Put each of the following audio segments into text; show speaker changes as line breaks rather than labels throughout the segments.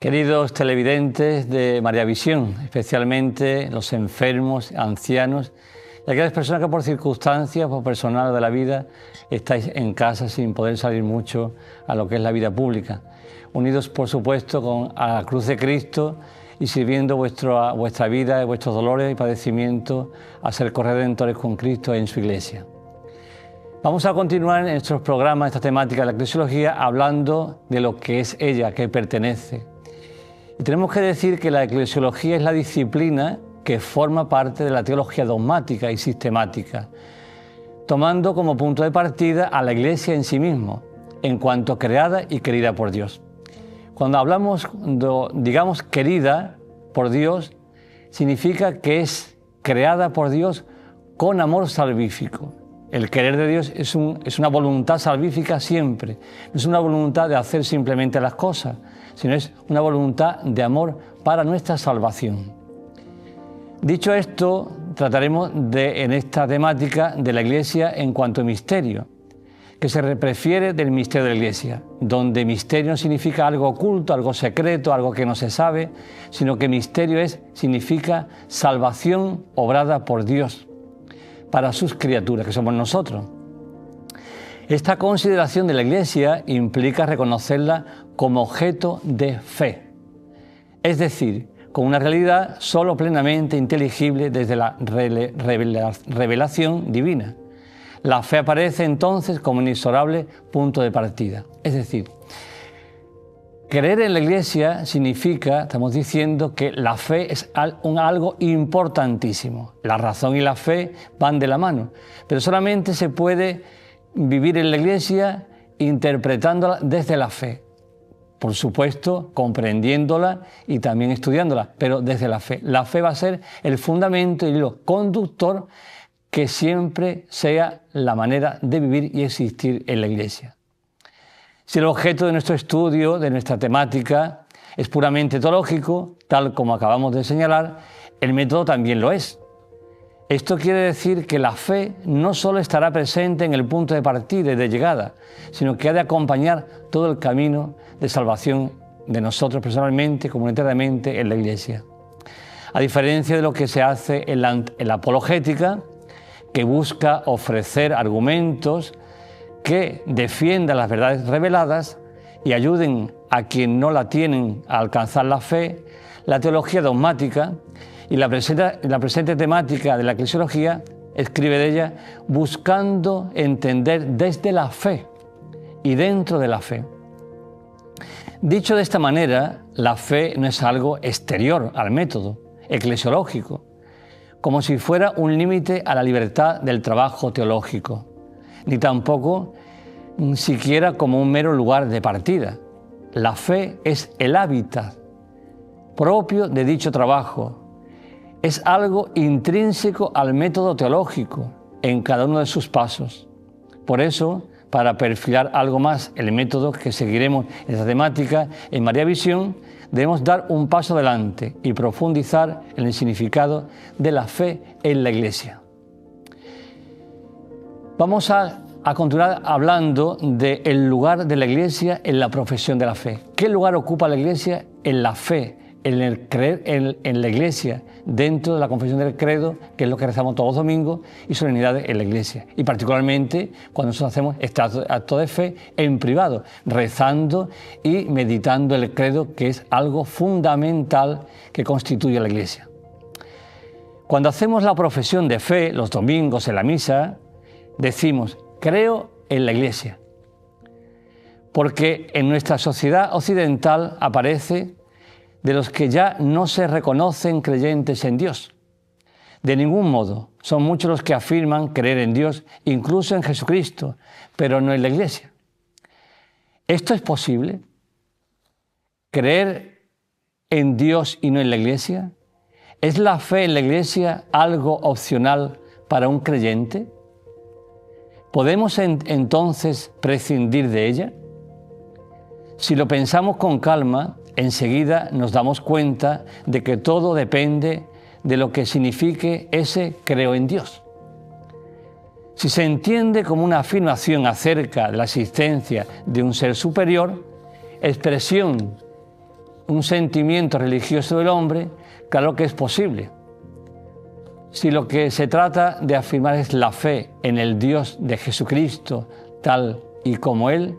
Queridos televidentes de María Visión, especialmente los enfermos, ancianos y aquellas personas que por circunstancias o personal de la vida estáis en casa sin poder salir mucho a lo que es la vida pública. Unidos, por supuesto, a la cruz de Cristo y sirviendo vuestra vida, vuestros dolores y padecimientos a ser corredentores con Cristo en su Iglesia. Vamos a continuar en nuestros programas, esta temática de la eclesiología, hablando de lo que es ella, a qué pertenece. Y tenemos que decir que la eclesiología es la disciplina que forma parte de la teología dogmática y sistemática, tomando como punto de partida a la Iglesia en sí mismo, en cuanto creada y querida por Dios. Cuando hablamos, digamos, querida por Dios, significa que es creada por Dios con amor salvífico. El querer de Dios es una voluntad salvífica siempre, no es una voluntad de hacer simplemente las cosas, sino es una voluntad de amor para nuestra salvación. Dicho esto, trataremos en esta temática de la Iglesia en cuanto a misterio, que se prefiere del misterio de la Iglesia, donde misterio no significa algo oculto, algo secreto, algo que no se sabe, sino que misterio significa salvación obrada por Dios para sus criaturas, que somos nosotros. Esta consideración de la Iglesia implica reconocerla como objeto de fe, es decir, con una realidad solo plenamente inteligible desde la revelación divina. La fe aparece entonces como un inexorable punto de partida. Es decir, creer en la Iglesia significa, estamos diciendo, que la fe es algo importantísimo. La razón y la fe van de la mano, pero solamente se puede vivir en la Iglesia interpretándola desde la fe. Por supuesto, comprendiéndola y también estudiándola, pero desde la fe. La fe va a ser el fundamento y lo conductor que siempre sea la manera de vivir y existir en la Iglesia. Si el objeto de nuestro estudio, de nuestra temática, es puramente teológico, tal como acabamos de señalar, el método también lo es. Esto quiere decir que la fe no solo estará presente en el punto de partida y de llegada, sino que ha de acompañar todo el camino de salvación de nosotros personalmente, comunitariamente, en la Iglesia. A diferencia de lo que se hace en la apologética, que busca ofrecer argumentos que defiendan las verdades reveladas y ayuden a quien no la tienen a alcanzar la fe, la teología dogmática y la presente temática de la eclesiología escribe de ella buscando entender desde la fe y dentro de la fe. Dicho de esta manera, la fe no es algo exterior al método eclesiológico, como si fuera un límite a la libertad del trabajo teológico, ni tampoco siquiera como un mero lugar de partida. La fe es el hábitat propio de dicho trabajo. Es algo intrínseco al método teológico en cada uno de sus pasos. Por eso, para perfilar algo más el método que seguiremos en esta temática en María Visión, debemos dar un paso adelante y profundizar en el significado de la fe en la Iglesia. Vamos a continuar hablando del lugar de la Iglesia en la profesión de la fe. ¿Qué lugar ocupa la Iglesia en la fe, en el creer en la Iglesia, dentro de la confesión del credo, que es lo que rezamos todos los domingos, y solemnidades en la Iglesia? Y particularmente cuando nosotros hacemos este acto de fe en privado, rezando y meditando el credo, que es algo fundamental que constituye la Iglesia. Cuando hacemos la profesión de fe, los domingos en la misa, decimos, creo en la Iglesia, porque en nuestra sociedad occidental aparece de los que ya no se reconocen creyentes en Dios. De ningún modo. Son muchos los que afirman creer en Dios, incluso en Jesucristo, pero no en la Iglesia. ¿Esto es posible? ¿Creer en Dios y no en la Iglesia? ¿Es la fe en la Iglesia algo opcional para un creyente? ¿Podemos entonces prescindir de ella? Si lo pensamos con calma, enseguida nos damos cuenta de que todo depende de lo que signifique ese creo en Dios. Si se entiende como una afirmación acerca de la existencia de un ser superior, expresión un sentimiento religioso del hombre, claro que es posible. Si lo que se trata de afirmar es la fe en el Dios de Jesucristo, tal y como Él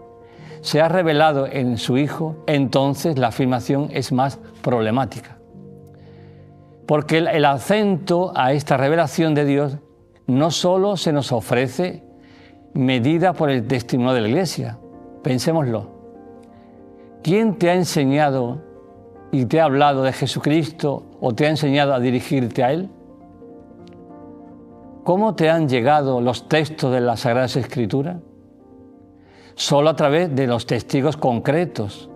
se ha revelado en su Hijo, entonces la afirmación es más problemática. Porque el acento a esta revelación de Dios no solo se nos ofrece medida por el testimonio de la Iglesia. Pensémoslo. ¿Quién te ha enseñado y te ha hablado de Jesucristo o te ha enseñado a dirigirte a Él? ¿Cómo te han llegado los textos de las Sagradas Escrituras? Solo a través de los testigos concretos.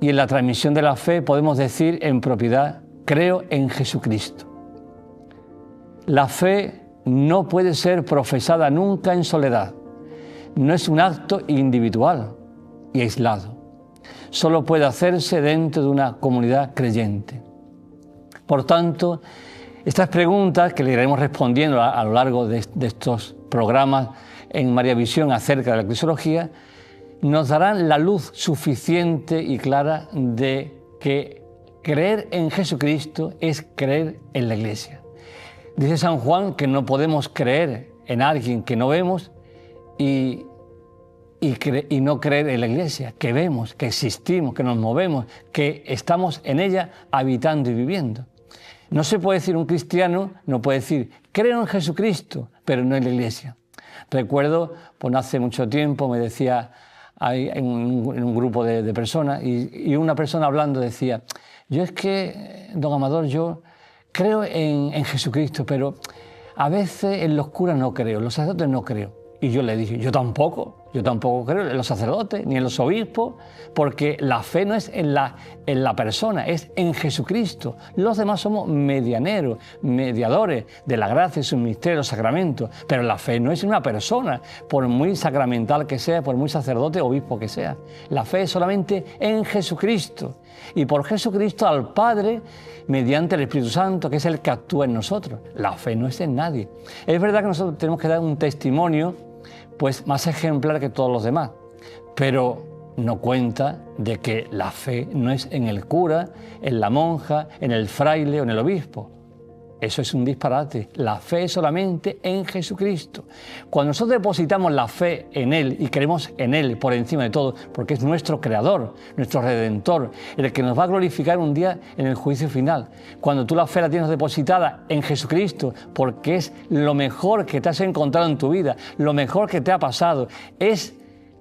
Y en la transmisión de la fe podemos decir en propiedad, creo en Jesucristo. La fe no puede ser profesada nunca en soledad. No es un acto individual y aislado. Solo puede hacerse dentro de una comunidad creyente. Por tanto, estas preguntas que le iremos respondiendo a lo largo de estos programas en María Visión acerca de la eclesiología, nos darán la luz suficiente y clara de que creer en Jesucristo es creer en la Iglesia. Dice San Juan que no podemos creer en alguien que no vemos y no creer en la Iglesia, que vemos, que existimos, que nos movemos, que estamos en ella habitando y viviendo. No se puede decir, un cristiano no puede decir, creo en Jesucristo, pero no en la Iglesia. Recuerdo, pues hace mucho tiempo me decía en un grupo de personas y una persona hablando decía, yo es que, don Amador, yo creo en Jesucristo, pero a veces en los curas no creo, en los sacerdotes no creo. Y yo le dije, yo tampoco creo en los sacerdotes ni en los obispos, porque la fe no es en la persona, es en Jesucristo. Los demás somos medianeros, mediadores de la gracia y sus misterios, los sacramentos, pero la fe no es en una persona, por muy sacramental que sea, por muy sacerdote o obispo que sea. La fe es solamente en Jesucristo y por Jesucristo al Padre mediante el Espíritu Santo, que es el que actúa en nosotros. La fe no es en nadie. Es verdad que nosotros tenemos que dar un testimonio pues más ejemplar que todos los demás, pero no cuenta de que la fe no es en el cura, en la monja, en el fraile o en el obispo. Eso es un disparate. La fe es solamente en Jesucristo. Cuando nosotros depositamos la fe en Él y creemos en Él por encima de todo, porque es nuestro Creador, nuestro Redentor, el que nos va a glorificar un día en el juicio final. Cuando tú la fe la tienes depositada en Jesucristo, porque es lo mejor que te has encontrado en tu vida, lo mejor que te ha pasado, es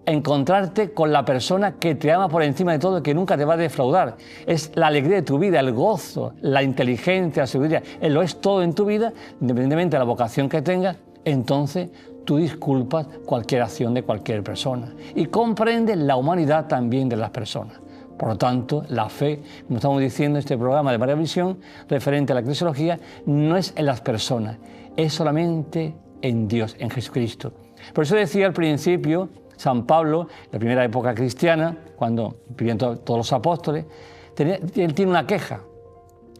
encontrarte con la persona que te ama por encima de todo, que nunca te va a defraudar. Es la alegría de tu vida, el gozo, la inteligencia, la seguridad. Él lo es todo en tu vida, independientemente de la vocación que tengas. Entonces tú disculpas cualquier acción de cualquier persona y comprendes la humanidad también de las personas. Por lo tanto, la fe, como estamos diciendo en este programa de María Visión, referente a la eclesiología, no es en las personas, es solamente en Dios, en Jesucristo. Por eso decía al principio San Pablo, en la primera época cristiana, cuando vivían todos los apóstoles, él tiene una queja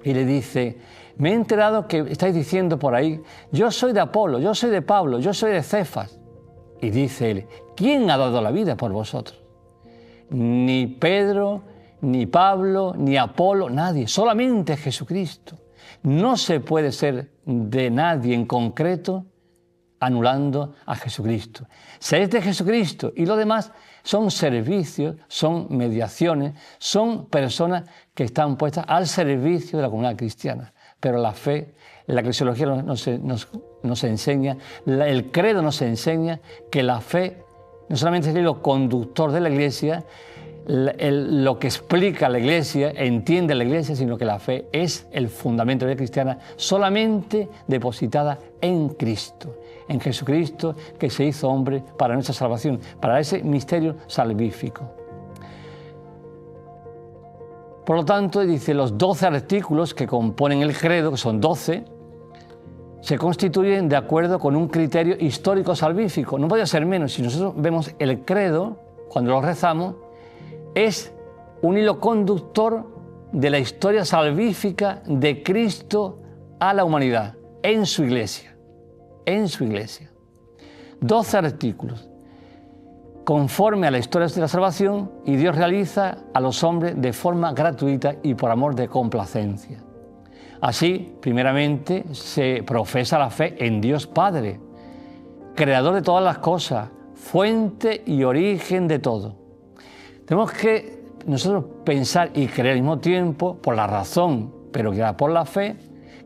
y le dice, me he enterado que estáis diciendo por ahí, yo soy de Apolo, yo soy de Pablo, yo soy de Cefas. Y dice él, ¿quién ha dado la vida por vosotros? Ni Pedro, ni Pablo, ni Apolo, nadie, solamente Jesucristo. No se puede ser de nadie en concreto anulando a Jesucristo. Se es de Jesucristo y lo demás son servicios, son mediaciones, son personas que están puestas al servicio de la comunidad cristiana. Pero la fe, la eclesiología nos enseña, el credo nos enseña que la fe no solamente es el hilo conductor de la Iglesia, lo que explica la Iglesia, entiende la Iglesia, sino que la fe es el fundamento de la vida cristiana solamente depositada en Cristo, en Jesucristo que se hizo hombre para nuestra salvación, para ese misterio salvífico. Por lo tanto, dice, los 12 artículos que componen el credo, que son 12, se constituyen de acuerdo con un criterio histórico salvífico. No podía ser menos. Si nosotros vemos el credo, cuando lo rezamos, es un hilo conductor de la historia salvífica de Cristo a la humanidad, en su Iglesia. En su Iglesia. 12 artículos. conforme a la historia de la salvación, y Dios realiza a los hombres de forma gratuita y por amor de complacencia. Así, primeramente, se profesa la fe en Dios Padre, creador de todas las cosas, fuente y origen de todo. Tenemos que nosotros pensar y creer al mismo tiempo, por la razón, pero guiada por la fe,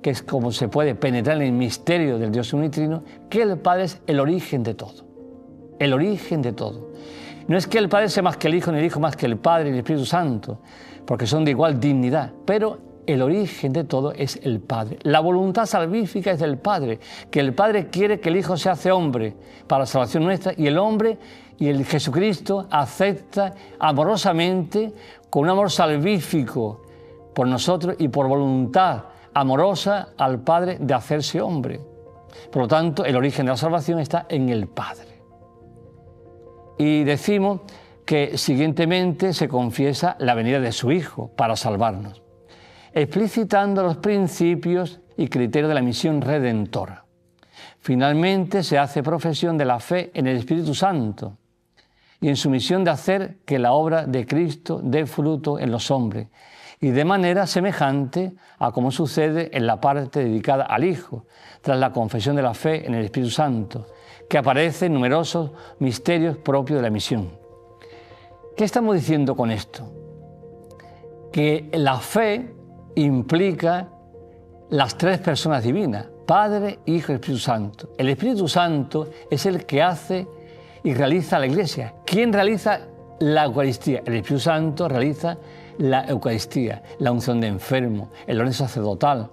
que es como se puede penetrar en el misterio del Dios unitrino, que el Padre es el origen de todo. El origen de todo. No es que el Padre sea más que el Hijo, ni el Hijo más que el Padre y el Espíritu Santo, porque son de igual dignidad, pero el origen de todo es el Padre. La voluntad salvífica es del Padre, que el Padre quiere que el Hijo se hace hombre para la salvación nuestra, y el hombre y el Jesucristo acepta amorosamente, con un amor salvífico por nosotros y por voluntad amorosa al Padre de hacerse hombre. Por lo tanto, el origen de la salvación está en el Padre. Y decimos que siguientemente se confiesa la venida de su Hijo para salvarnos, explicitando los principios y criterios de la misión redentora. Finalmente se hace profesión de la fe en el Espíritu Santo y en su misión de hacer que la obra de Cristo dé fruto en los hombres, y de manera semejante a como sucede en la parte dedicada al Hijo, tras la confesión de la fe en el Espíritu Santo, que aparece en numerosos misterios propios de la misión. ¿Qué estamos diciendo con esto? Que la fe implica las tres personas divinas, Padre, Hijo y Espíritu Santo. El Espíritu Santo es el que hace y realiza la Iglesia. ¿Quién realiza la Eucaristía? El Espíritu Santo realiza la Eucaristía, la unción de enfermos, el orden sacerdotal.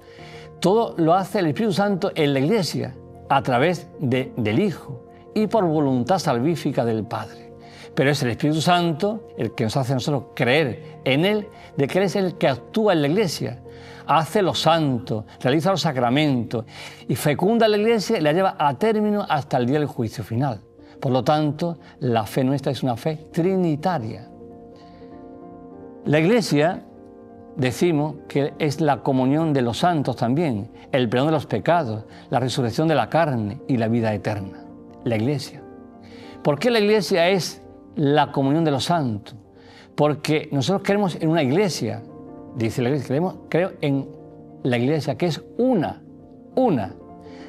Todo lo hace el Espíritu Santo en la Iglesia, a través del Hijo y por voluntad salvífica del Padre. Pero es el Espíritu Santo el que nos hace a nosotros creer en Él, de que Él es el que actúa en la Iglesia, hace los santos, realiza los sacramentos y fecunda la Iglesia y la lleva a término hasta el día del juicio final. Por lo tanto, la fe nuestra es una fe trinitaria. La Iglesia, decimos que es la comunión de los santos también, el perdón de los pecados, la resurrección de la carne y la vida eterna. La Iglesia. ¿Por qué la Iglesia es la comunión de los santos? Porque nosotros creemos en una Iglesia, dice la Iglesia, creo en la Iglesia, que es una.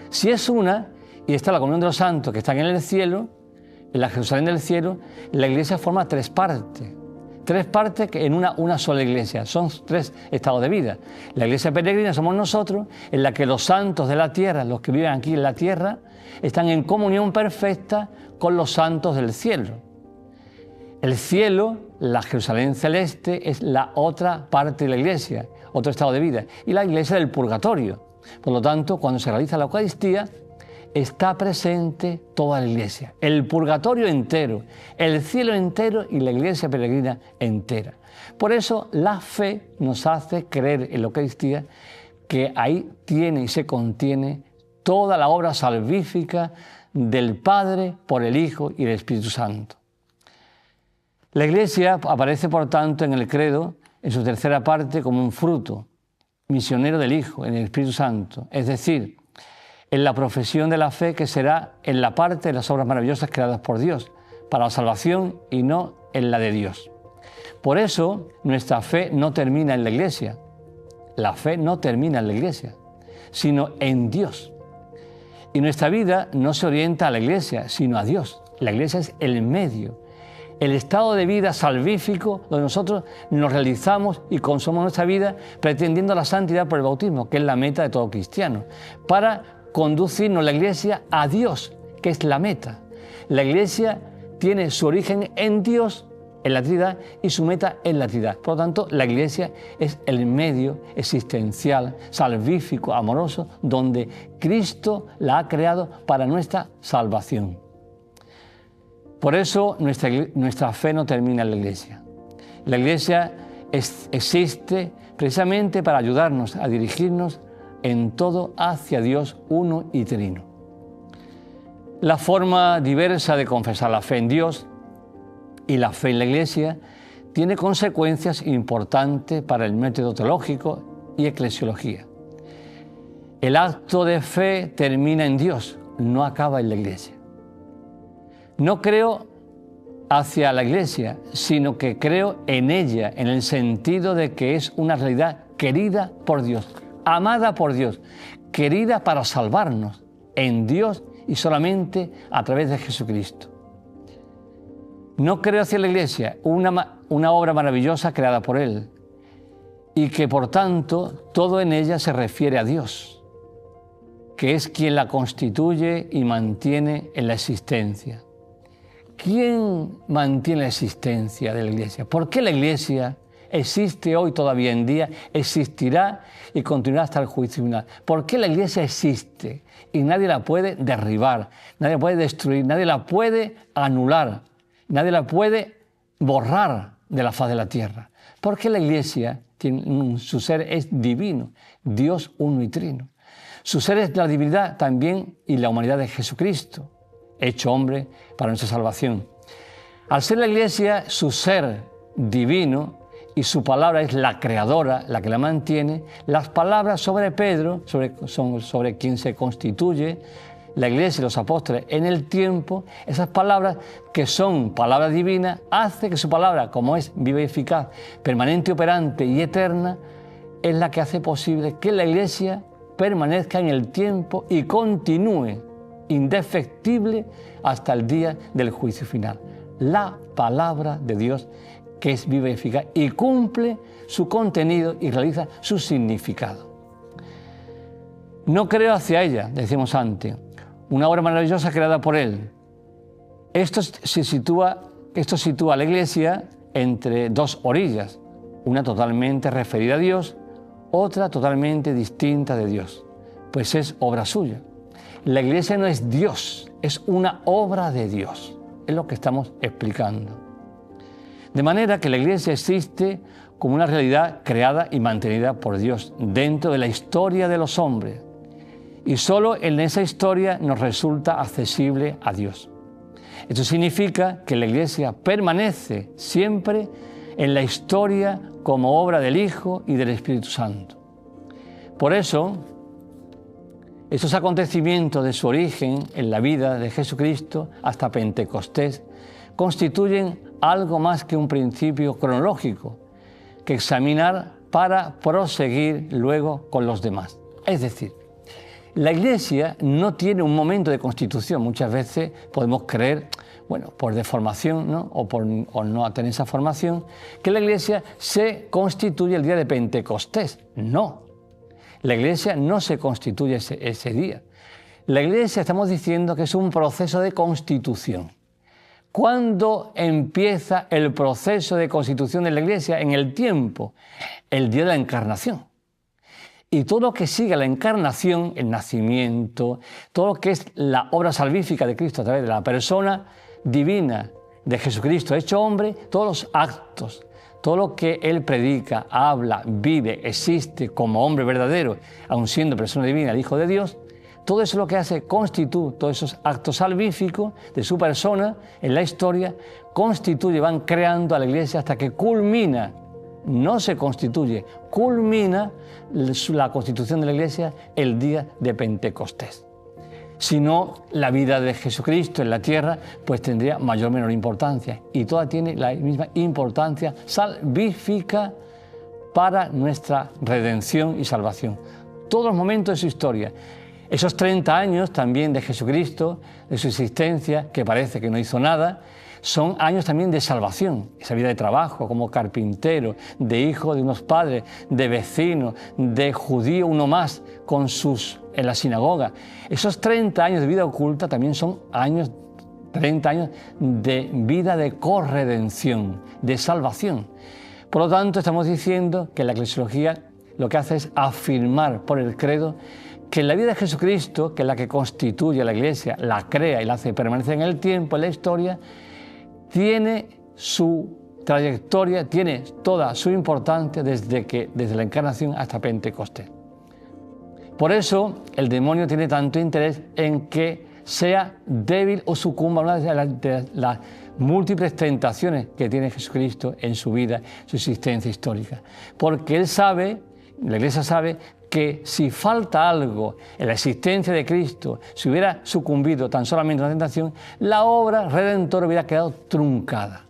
Si es una, y está la comunión de los santos que están en el cielo, en la Jerusalén del cielo, la Iglesia forma tres partes que en una sola Iglesia. Son tres estados de vida. La Iglesia peregrina somos nosotros, en la que los santos de la tierra, los que viven aquí en la tierra, están en comunión perfecta con los santos del cielo. El cielo, la Jerusalén celeste, es la otra parte de la Iglesia, otro estado de vida, y la Iglesia del purgatorio. Por lo tanto, cuando se realiza la Eucaristía, está presente toda la Iglesia, el purgatorio entero, el cielo entero y la Iglesia peregrina entera. Por eso la fe nos hace creer en la Eucaristía, que ahí tiene y se contiene toda la obra salvífica del Padre por el Hijo y el Espíritu Santo. La Iglesia aparece, por tanto, en el credo, en su tercera parte, como un fruto misionero del Hijo en el Espíritu Santo, es decir, en la profesión de la fe, que será en la parte de las obras maravillosas creadas por Dios para la salvación y no en la de Dios. Por eso nuestra fe no termina en la Iglesia. La fe no termina en la Iglesia, sino en Dios. Y nuestra vida no se orienta a la Iglesia, sino a Dios. La Iglesia es el medio, el estado de vida salvífico donde nosotros nos realizamos y consumimos nuestra vida pretendiendo la santidad por el bautismo, que es la meta de todo cristiano, para conducirnos la Iglesia a Dios, que es la meta. La Iglesia tiene su origen en Dios, en la Trinidad, y su meta en la Trinidad. Por lo tanto, la Iglesia es el medio existencial, salvífico, amoroso, donde Cristo la ha creado para nuestra salvación. Por eso nuestra fe no termina en la Iglesia. La Iglesia existe precisamente para ayudarnos a dirigirnos en todo hacia Dios uno y trino. La forma diversa de confesar la fe en Dios y la fe en la Iglesia tiene consecuencias importantes para el método teológico y eclesiología. El acto de fe termina en Dios, no acaba en la Iglesia. No creo hacia la Iglesia, sino que creo en ella, en el sentido de que es una realidad querida por Dios, amada por Dios, querida para salvarnos en Dios y solamente a través de Jesucristo. No creo hacia la Iglesia una obra maravillosa creada por Él y que por tanto todo en ella se refiere a Dios, que es quien la constituye y mantiene en la existencia. ¿Quién mantiene la existencia de la Iglesia? ¿Por qué la Iglesia existe hoy todavía en día, existirá y continuará hasta el juicio final? ¿Por qué la Iglesia existe y nadie la puede derribar, nadie la puede destruir, nadie la puede anular, nadie la puede borrar de la faz de la tierra? Porque la Iglesia, su ser es divino, Dios uno y trino. Su ser es la divinidad también y la humanidad de Jesucristo, hecho hombre para nuestra salvación. Al ser la Iglesia, su ser divino y su palabra es la creadora, la que la mantiene, las palabras sobre Pedro, sobre quien se constituye la Iglesia y los apóstoles en el tiempo, esas palabras que son palabras divinas, hace que su palabra, como es viva y eficaz, permanente, operante y eterna, es la que hace posible que la Iglesia permanezca en el tiempo y continúe indefectible hasta el día del juicio final. La palabra de Dios, que es viva y eficaz y cumple su contenido y realiza su significado. No creo hacia ella, decíamos antes, una obra maravillosa creada por Él. Esto sitúa a la Iglesia entre dos orillas, una totalmente referida a Dios, otra totalmente distinta de Dios, pues es obra suya. La Iglesia no es Dios, es una obra de Dios. Es lo que estamos explicando. De manera que la Iglesia existe como una realidad creada y mantenida por Dios dentro de la historia de los hombres. Y solo en esa historia nos resulta accesible a Dios. Esto significa que la Iglesia permanece siempre en la historia como obra del Hijo y del Espíritu Santo. Por eso, esos acontecimientos de su origen en la vida de Jesucristo hasta Pentecostés constituyen algo más que un principio cronológico que examinar para proseguir luego con los demás. Es decir, la Iglesia no tiene un momento de constitución. Muchas veces podemos creer, por deformación, ¿no? o no tener esa formación, que la Iglesia se constituye el día de Pentecostés. No. La Iglesia no se constituye ese día. La Iglesia, estamos diciendo que es un proceso de constitución. ¿Cuándo empieza el proceso de constitución de la Iglesia? En el tiempo, el día de la encarnación. Y todo lo que sigue a la encarnación, el nacimiento, todo lo que es la obra salvífica de Cristo a través de la persona divina de Jesucristo hecho hombre, todos los actos, todo lo que Él predica, habla, vive, existe como hombre verdadero, aun siendo persona divina, el Hijo de Dios, todo eso es lo que hace, constituye todos esos actos salvíficos de su persona en la historia, van creando a la Iglesia hasta que culmina, no se constituye, culmina la constitución de la Iglesia el día de Pentecostés. Si no, la vida de Jesucristo en la tierra pues tendría mayor o menor importancia, y toda tiene la misma importancia salvífica para nuestra redención y salvación. Todos los momentos de su historia. Esos 30 años también de Jesucristo, de su existencia, que parece que no hizo nada, son años también de salvación. Esa vida de trabajo como carpintero, de hijo de unos padres, de vecino, de judío uno más en la sinagoga. Esos 30 años de vida oculta también son 30 años de vida de corredención, de salvación. Por lo tanto, estamos diciendo que la eclesiología lo que hace es afirmar por el credo que la vida de Jesucristo, que es la que constituye a la Iglesia, la crea y la hace permanecer en el tiempo, en la historia, tiene su trayectoria, tiene toda su importancia desde la encarnación hasta Pentecostés. Por eso el demonio tiene tanto interés en que sea débil o sucumba a una de las múltiples tentaciones que tiene Jesucristo en su vida, su existencia histórica. Porque él sabe, la Iglesia sabe, que si falta algo en la existencia de Cristo, si hubiera sucumbido tan solamente a una tentación, la obra redentora hubiera quedado truncada.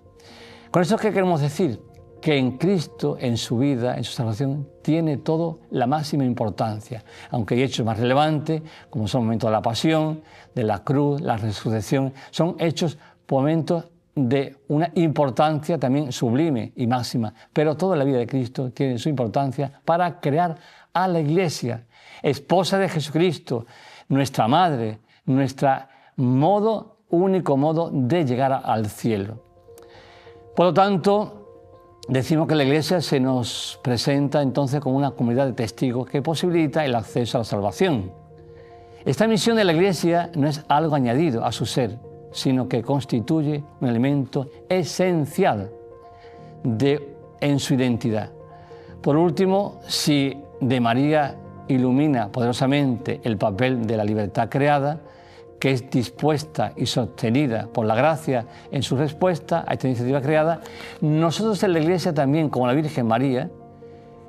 Con eso, ¿qué queremos decir? Que en Cristo, en su vida, en su salvación, tiene todo la máxima importancia, aunque hay hechos más relevantes, como son el momento de la pasión, de la cruz, la resurrección, son hechos, momentos de una importancia también sublime y máxima, pero toda la vida de Cristo tiene su importancia para crear a la Iglesia, esposa de Jesucristo, nuestra madre, nuestro único modo de llegar al cielo. Por lo tanto, decimos que la Iglesia se nos presenta entonces como una comunidad de testigos que posibilita el acceso a la salvación. Esta misión de la Iglesia no es algo añadido a su ser, sino que constituye un elemento esencial en su identidad. Por último, si de María ilumina poderosamente el papel de la libertad creada, que es dispuesta y sostenida por la gracia en su respuesta a esta iniciativa creada, nosotros en la Iglesia también, como la Virgen María,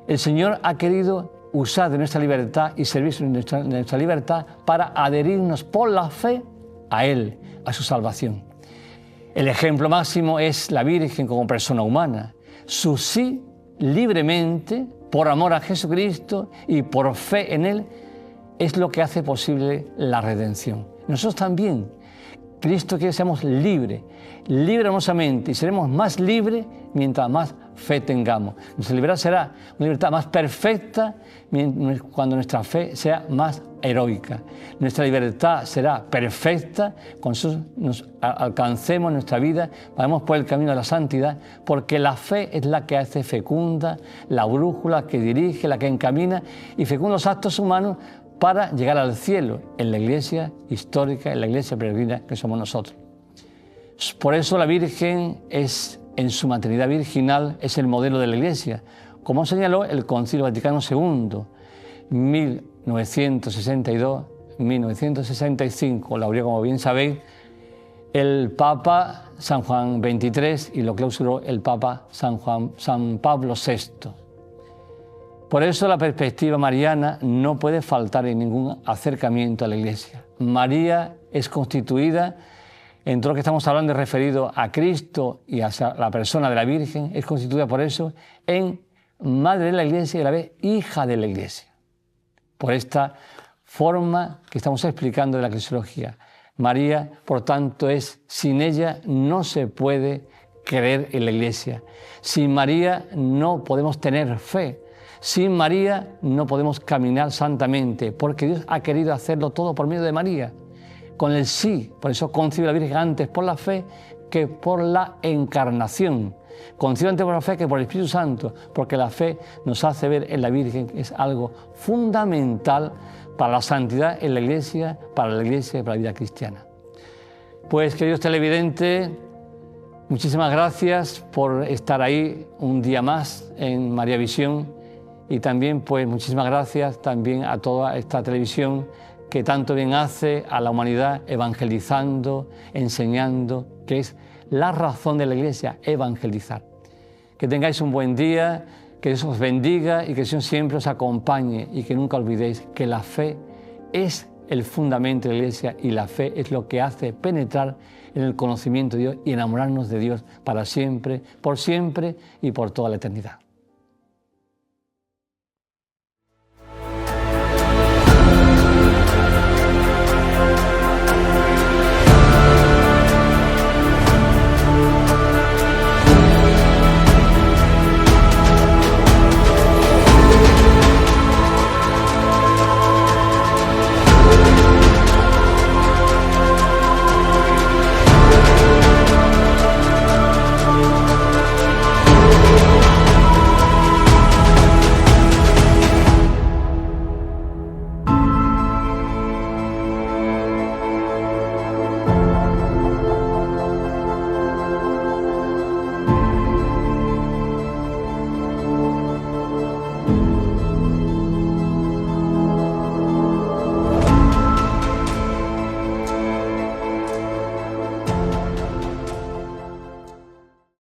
el Señor ha querido usar de nuestra libertad y servir de nuestra libertad para adherirnos por la fe a Él, a su salvación. El ejemplo máximo es la Virgen como persona humana. Su sí libremente, por amor a Jesucristo y por fe en Él, es lo que hace posible la redención. Nosotros también. Cristo quiere que seamos libres, hermosamente, y seremos más libres mientras más fe tengamos. Nuestra libertad será una libertad más perfecta cuando nuestra fe sea más heroica. Nuestra libertad será perfecta cuando nos alcancemos nuestra vida, vayamos por el camino de la santidad, porque la fe es la que hace fecunda, la brújula que dirige, la que encamina y fecunda los actos humanos para llegar al cielo, en la Iglesia histórica, en la Iglesia peregrina que somos nosotros. Por eso la Virgen en su maternidad virginal, es el modelo de la Iglesia, como señaló el Concilio Vaticano II, 1962-1965, lo abrió, como bien sabéis, el Papa San Juan XXIII y lo clausuró el Papa San Pablo VI. Por eso la perspectiva mariana no puede faltar en ningún acercamiento a la Iglesia. María es constituida, en todo lo que estamos hablando referido a Cristo y a la persona de la Virgen, es constituida por eso en Madre de la Iglesia y a la vez hija de la Iglesia. Por esta forma que estamos explicando de la eclesiología. María, por tanto, sin ella no se puede creer en la Iglesia. Sin María no podemos tener fe. Sin María no podemos caminar santamente, porque Dios ha querido hacerlo todo por medio de María, con el sí. Por eso concibe la Virgen antes por la fe que por la encarnación. Concibe antes por la fe que por el Espíritu Santo, porque la fe nos hace ver en la Virgen que es algo fundamental para la santidad en la Iglesia, para la Iglesia y para la vida cristiana. Pues, queridos televidentes, muchísimas gracias por estar ahí un día más en María Visión. Y también, pues, muchísimas gracias también a toda esta televisión que tanto bien hace a la humanidad evangelizando, enseñando, que es la razón de la Iglesia, evangelizar. Que tengáis un buen día, que Dios os bendiga y que Dios siempre os acompañe y que nunca olvidéis que la fe es el fundamento de la Iglesia y la fe es lo que hace penetrar en el conocimiento de Dios y enamorarnos de Dios para siempre y por toda la eternidad.